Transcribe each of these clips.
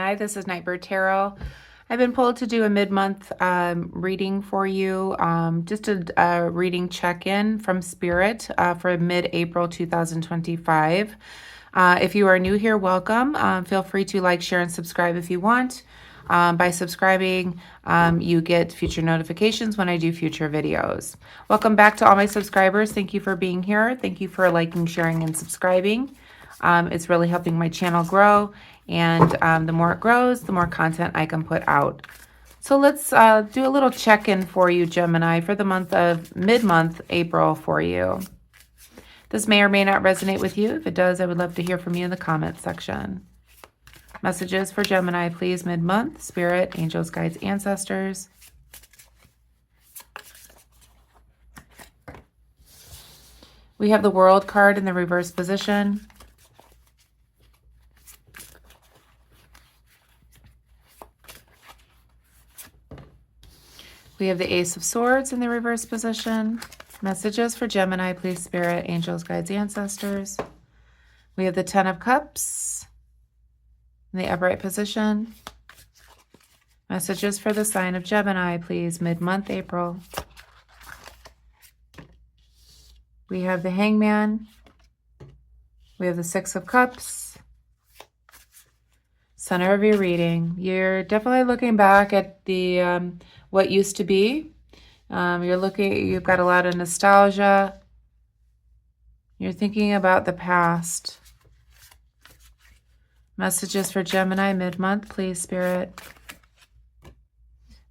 Gemini. This is Nightbird Tarot. I've been pulled to do a mid-month reading for you, just a reading check-in from Spirit for mid-April 2025. If you are new here, welcome. Feel free to like, share, and subscribe if you want. By subscribing, you get future notifications when I do future videos. Welcome back to all my subscribers. Thank you for being here. Thank you for liking, sharing, and subscribing. It's really helping my channel grow, and the more it grows, the more content I can put out. So let's do a little check-in for you, Gemini, for the month of mid-month April for you. This may or may not resonate with you. If it does, I would love to hear from you in the comments section. Messages for Gemini, please, mid-month. Spirit, angels, guides, ancestors. We have the World card in the reverse position. We have the Ace of Swords in the reverse position. Messages for Gemini, please, Spirit, angels, guides, ancestors. We have the Ten of Cups in the upright position. Messages for the sign of Gemini, please, mid-month April. We have the Hangman. We have the Six of Cups. Center of your reading. You're definitely looking back at the what used to be. You've got a lot of nostalgia. You're thinking about the past. Messages for Gemini mid-month, please, Spirit.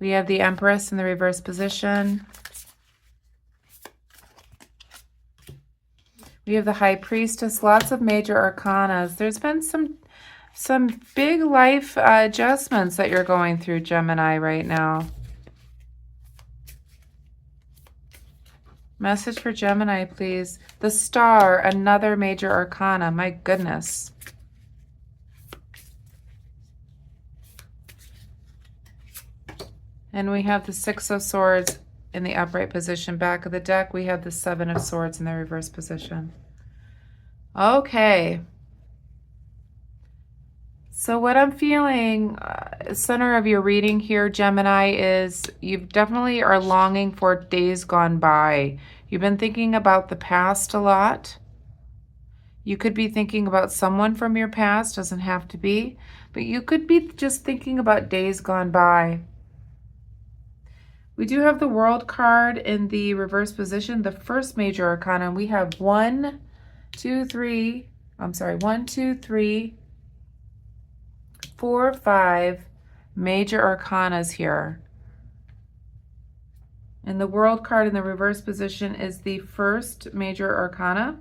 We have the Empress in the reverse position. We have the High Priestess, lots of major arcanas. There's been some big life adjustments that you're going through, Gemini, right now. Message for Gemini, please. The Star, another major arcana. My goodness. And we have the Six of Swords in the upright position. Back of the deck, we have the Seven of Swords in the reverse position. Okay. So what I'm feeling, center of your reading here, Gemini, is you definitely are longing for days gone by. You've been thinking about the past a lot. You could be thinking about someone from your past, doesn't have to be, but you could be just thinking about days gone by. We do have the World card in the reverse position, the first major arcana. We have 1, 2, 3, 4, 5 major arcanas here. And the World card in the reverse position is the first major arcana.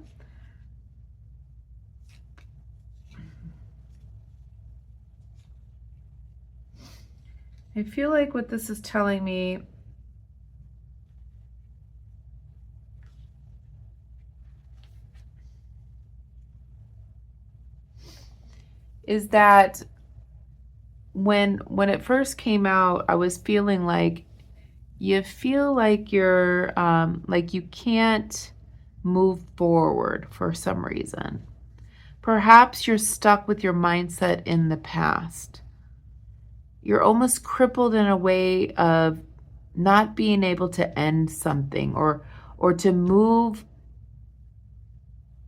I feel like what this is telling me is that when it first came out, I was feeling like you feel like you're like you can't move forward for some reason. Perhaps you're stuck with your mindset in the past. You're almost crippled in a way of not being able to end something or to move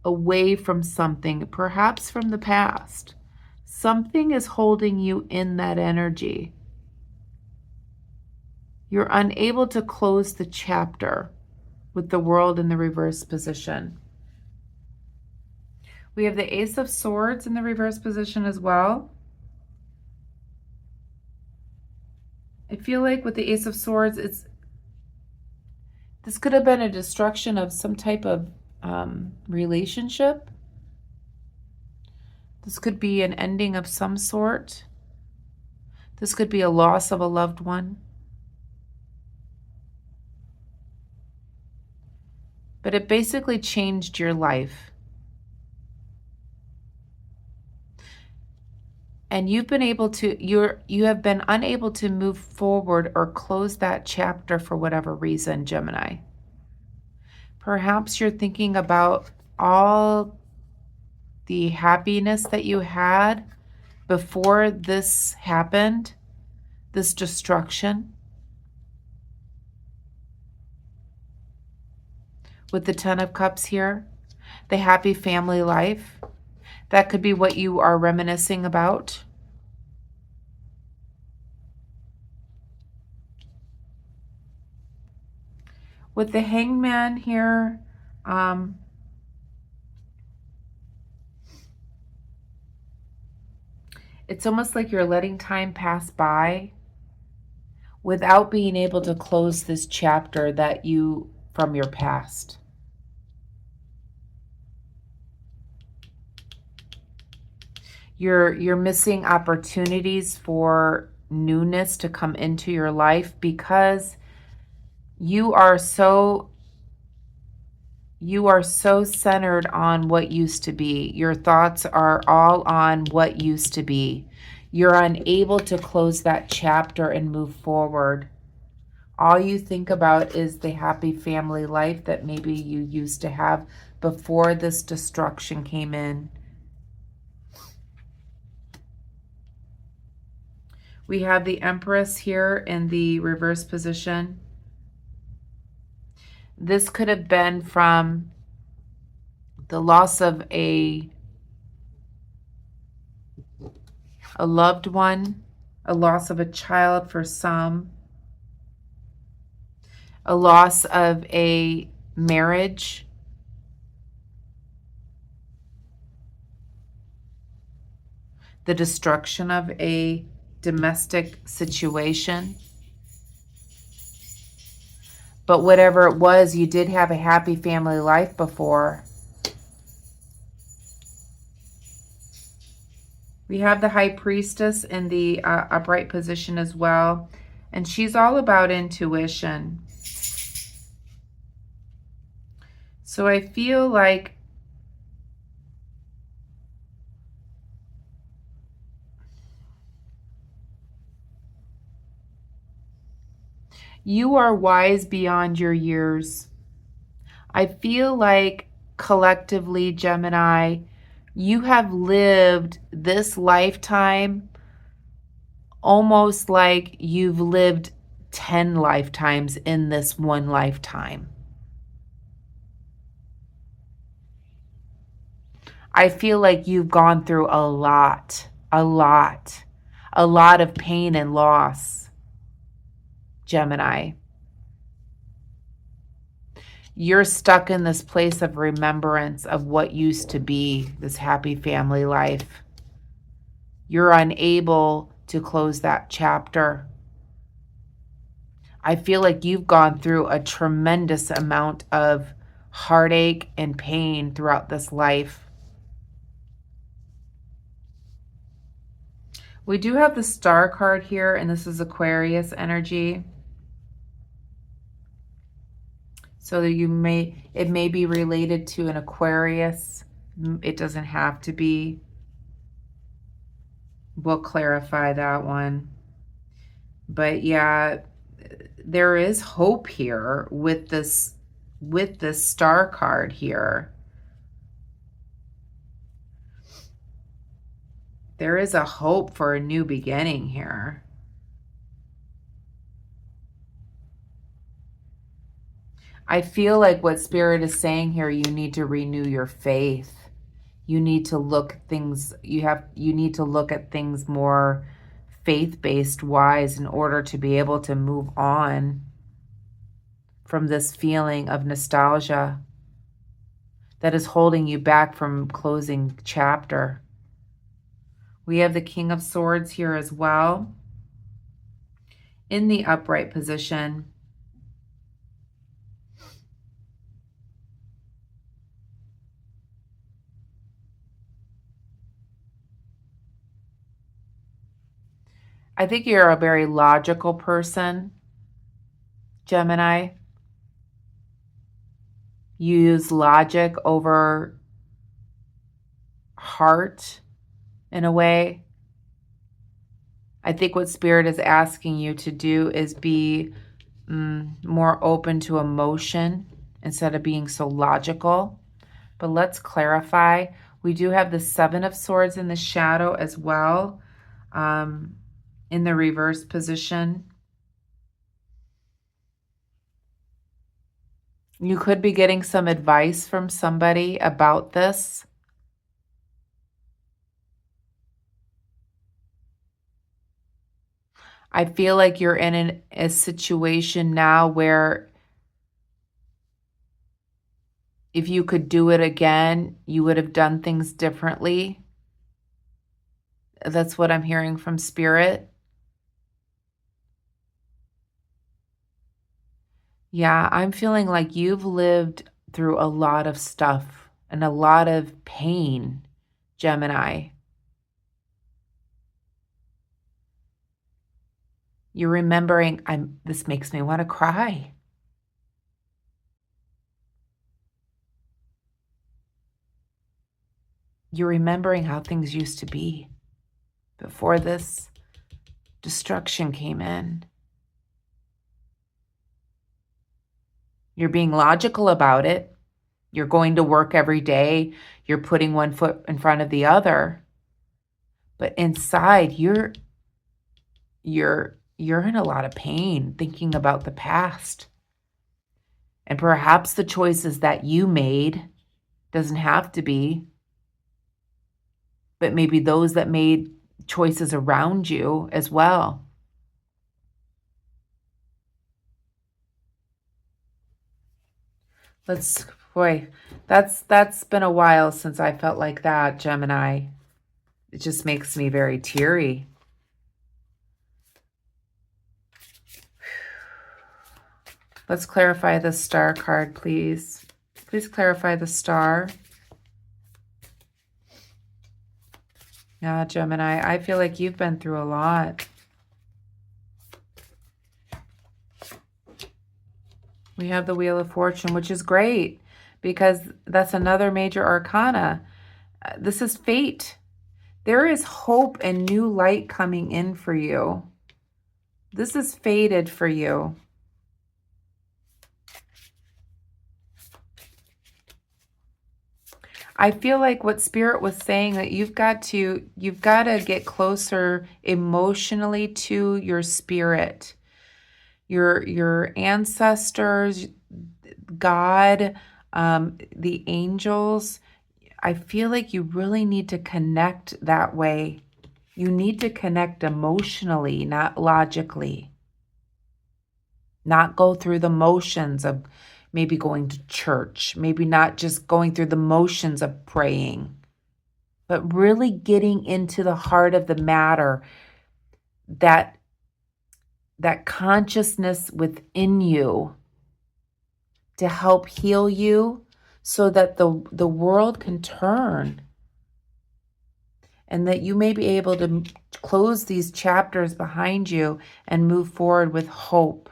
away from something, perhaps from the past. Something is holding you in that energy. You're unable to close the chapter with the World in the reverse position. We have the Ace of Swords in the reverse position as well. I feel like with the Ace of Swords, this could have been a destruction of some type of relationship. This could be an ending of some sort. This could be a loss of a loved one. But it basically changed your life. And you've been able to, you have been unable to move forward or close that chapter for whatever reason, Gemini. Perhaps you're thinking about all the happiness that you had before this happened, this destruction, with the Ten of Cups here, the happy family life, that could be what you are reminiscing about. With the Hangman here, it's almost like you're letting time pass by without being able to close this chapter that you from your past. You're missing opportunities for newness to come into your life because you are so centered on what used to be. Your thoughts are all on what used to be. You're unable to close that chapter and move forward. All you think about is the happy family life that maybe you used to have before this destruction came in. We have the Empress here in the reverse position. This could have been from the loss of a loved one, a loss of a child for some, a loss of a marriage, the destruction of a domestic situation. But whatever it was, you did have a happy family life before. We have the High Priestess in the upright position as well. And she's all about intuition. So I feel like you are wise beyond your years. I feel like collectively, Gemini, you have lived this lifetime almost like you've lived 10 lifetimes in this one lifetime. I feel like you've gone through a lot of pain and loss, Gemini. You're stuck in this place of remembrance of what used to be this happy family life. You're unable to close that chapter. I feel like you've gone through a tremendous amount of heartache and pain throughout this life. We do have the Star card here, and this is Aquarius energy. So that it may be related to an Aquarius. It doesn't have to be. We'll clarify that one. But yeah, there is hope here with this Star card here. There is a hope for a new beginning here. I feel like what Spirit is saying here, you need to renew your faith. You need to look things, you need to look at things more faith-based wise in order to be able to move on from this feeling of nostalgia that is holding you back from closing chapter. We have the King of Swords here as well in the upright position. I think you're a very logical person, Gemini. You use logic over heart in a way. I think what Spirit is asking you to do is be more open to emotion instead of being so logical. But let's clarify. We do have the Seven of Swords in the shadow as well, in the reverse position. You could be getting some advice from somebody about this. I feel like you're in a situation now where if you could do it again, you would have done things differently. That's what I'm hearing from Spirit. Yeah, I'm feeling like you've lived through a lot of stuff and a lot of pain, Gemini. You're remembering, this makes me want to cry. You're remembering how things used to be before this destruction came in. You're being logical about it. You're going to work every day. You're putting one foot in front of the other. But inside, you're in a lot of pain thinking about the past. And perhaps the choices that you made, doesn't have to be, but maybe those that made choices around you as well. Boy, that's been a while since I felt like that, Gemini. It just makes me very teary. Let's clarify the star card, please. Please clarify the star. Yeah, Gemini, I feel like you've been through a lot. We have the Wheel of Fortune, which is great because that's another major arcana. This is fate. There is hope and new light coming in for you. This is fated for you. I feel like what Spirit was saying, that you've got to get closer emotionally to your spirit, your ancestors, God, the angels. I feel like you really need to connect that way. You need to connect emotionally, not logically. Not go through the motions of maybe going to church, maybe not just going through the motions of praying, but really getting into the heart of the matter, that consciousness within you to help heal you so that the world can turn and that you may be able to close these chapters behind you and move forward with hope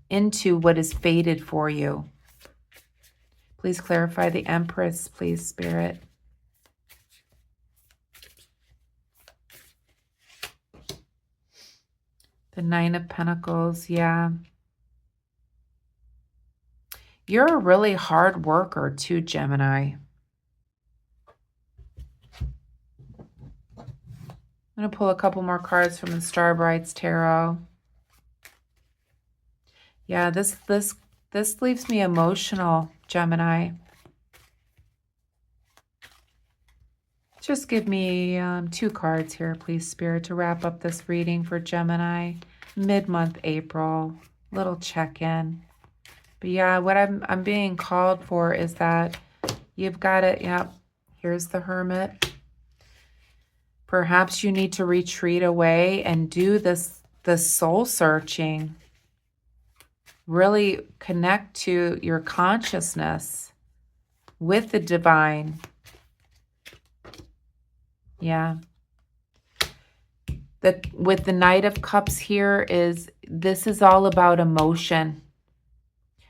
into what is fated for you. Please clarify the Empress, please, Spirit. The Nine of Pentacles, yeah. You're a really hard worker too, Gemini. I'm going to pull a couple more cards from the Star Brights Tarot. Yeah, this leaves me emotional, Gemini. Just give me 2 cards here, please, Spirit, to wrap up this reading for Gemini. Mid-month April, little check-in. But yeah, what I'm being called for is that you've got to, yep, here's the Hermit. Perhaps you need to retreat away and do this soul searching. Really connect to your consciousness with the divine. Yeah. With the Knight of Cups here this is all about emotion.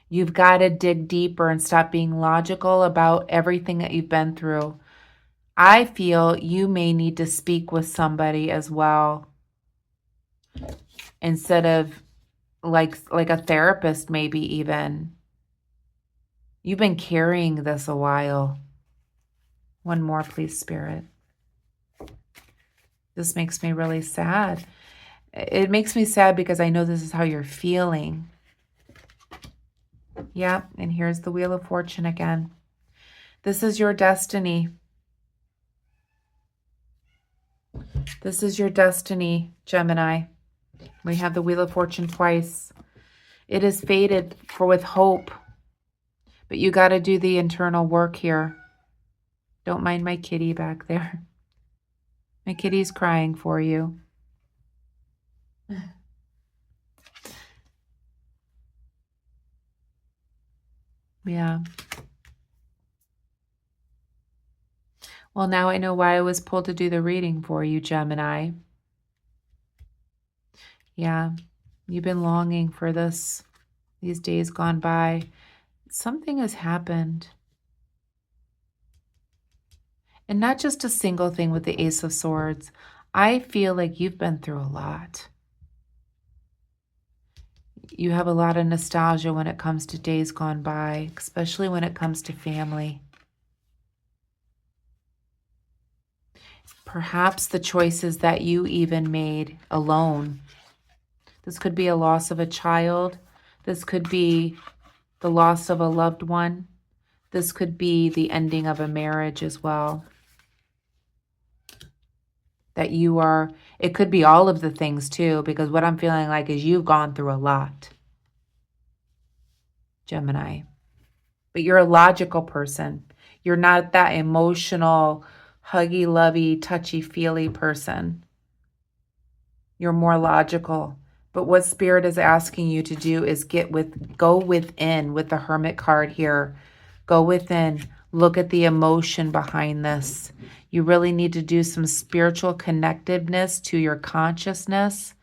You've got to dig deeper and stop being logical about everything that you've been through. I feel you may need to speak with somebody as well, instead of like a therapist, maybe even. You've been carrying this a while. One more, please, Spirit. This makes me really sad. It makes me sad because I know this is how you're feeling. Yeah, and here's the Wheel of Fortune again. This is your destiny. This is your destiny, Gemini. We have the Wheel of Fortune twice. It is fated for with hope, but you got to do the internal work here. Don't mind my kitty back there. My kitty's crying for you. Yeah. Well, now I know why I was pulled to do the reading for you, Gemini. Yeah, you've been longing for this, these days gone by. Something has happened. And not just a single thing with the Ace of Swords. I feel like you've been through a lot. You have a lot of nostalgia when it comes to days gone by, especially when it comes to family. Perhaps the choices that you even made alone. This could be a loss of a child. This could be the loss of a loved one. This could be the ending of a marriage as well. That you are, it could be all of the things too, because what I'm feeling like is you've gone through a lot, Gemini. But you're a logical person. You're not that emotional, huggy, lovey, touchy-feely person. You're more logical. But what Spirit is asking you to do is go within with the Hermit card here. Go within. Look at the emotion behind this. You really need to do some spiritual connectiveness to your consciousness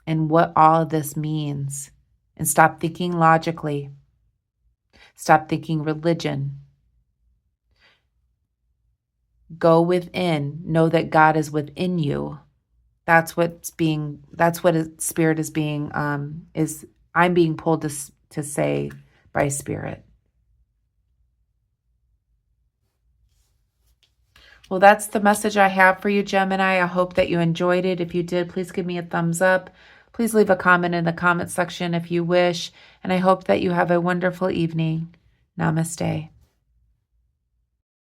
and what all of this means. And stop thinking logically. Stop thinking religion. Go within. Know that God is within you. That's what Spirit is being, I'm being pulled to say by Spirit. Well, that's the message I have for you, Gemini. I hope that you enjoyed it. If you did, please give me a thumbs up. Please leave a comment in the comment section if you wish. And I hope that you have a wonderful evening. Namaste.